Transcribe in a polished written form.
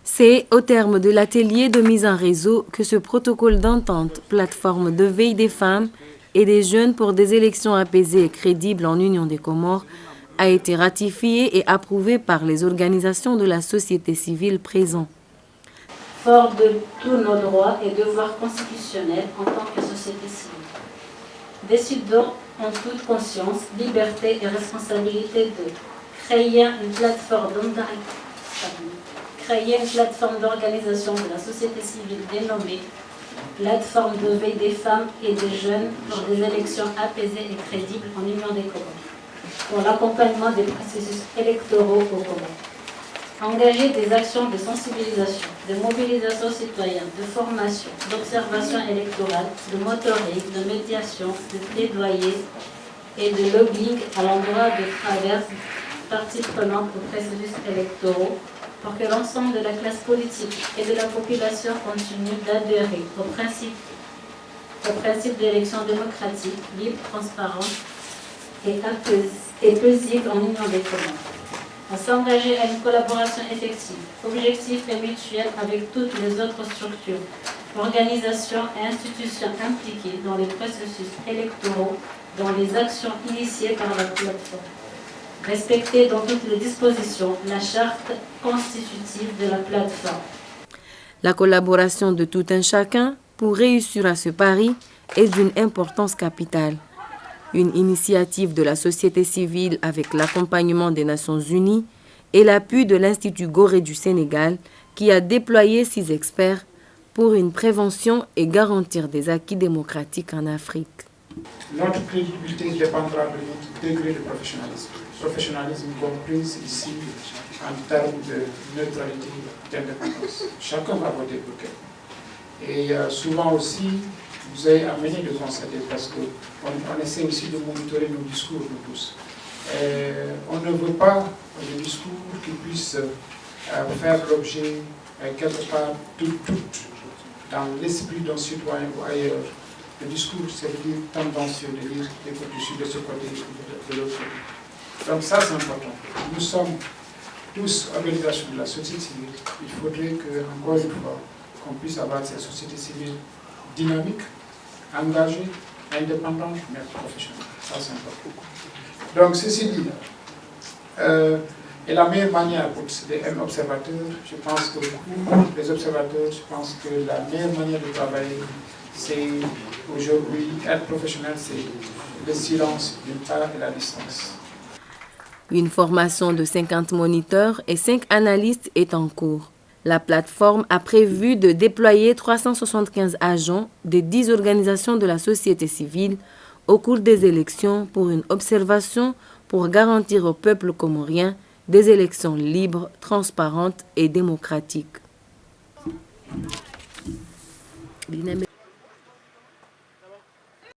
C'est au terme de l'atelier de mise en réseau que ce protocole d'entente, plateforme de veille des femmes et des jeunes pour des élections apaisées et crédibles en Union des Comores, a été ratifié et approuvé par les organisations de la société civile présentes. Fort de tous nos droits et devoirs constitutionnels en tant que société civile, décidons en toute conscience, liberté et responsabilité de créer une plateforme d'organisation de la société civile dénommée Plateforme de veille des femmes et des jeunes pour des élections apaisées et crédibles en Union des Comores, pour l'accompagnement des processus électoraux au Comores. Engager des actions de sensibilisation, de mobilisation citoyenne, de formation, d'observation électorale, de motoring, de médiation, de plaidoyer et de lobbying à l'endroit de travers parties prenantes aux processus électoraux pour que l'ensemble de la classe politique et de la population continue d'adhérer au principe d'élections démocratiques, libres, transparentes et paisibles en Union des Comores. À s'engager à une collaboration effective, objective et mutuelle avec toutes les autres structures, organisations et institutions impliquées dans les processus électoraux, dans les actions initiées par la plateforme. Respecter dans toutes les dispositions la charte constitutive de la plateforme. La collaboration de tout un chacun pour réussir à ce pari est d'une importance capitale. Une initiative de la société civile avec l'accompagnement des Nations Unies et l'appui de l'Institut Gorée du Sénégal qui a déployé 6 experts pour une prévention et garantir des acquis démocratiques en Afrique. Notre crédibilité dépendra de notre degré de professionnalisme. Professionnalisme compris ici en termes de neutralité et d'indépendance. Chacun va voter pour quelqu'un. Et souvent aussi, vous avez amené de constater, parce qu'on essaie aussi de monitorer nos discours, nous tous. On ne veut pas des discours qui puissent faire l'objet, quelque part, dans l'esprit d'un citoyen ou ailleurs. Le discours, c'est de dire tendancieux, de dire écoute, je suis de ce côté ou de l'autre côté. Donc ça, c'est important. Nous sommes tous organisations de la société civile. Il faudrait que, encore une fois, qu'on puisse avoir cette société civile dynamique, engagée, indépendante, mais professionnelle. Ça, c'est important. Donc, ceci dit, et la meilleure manière pour accéder à un observateur, je pense que pour les observateurs, je pense que la meilleure manière de travailler, c'est aujourd'hui, être professionnel, c'est le silence d'une part et la distance. Une formation de 50 moniteurs et 5 analystes est en cours. La plateforme a prévu de déployer 375 agents des 10 organisations de la société civile au cours des élections pour une observation pour garantir au peuple comorien des élections libres, transparentes et démocratiques.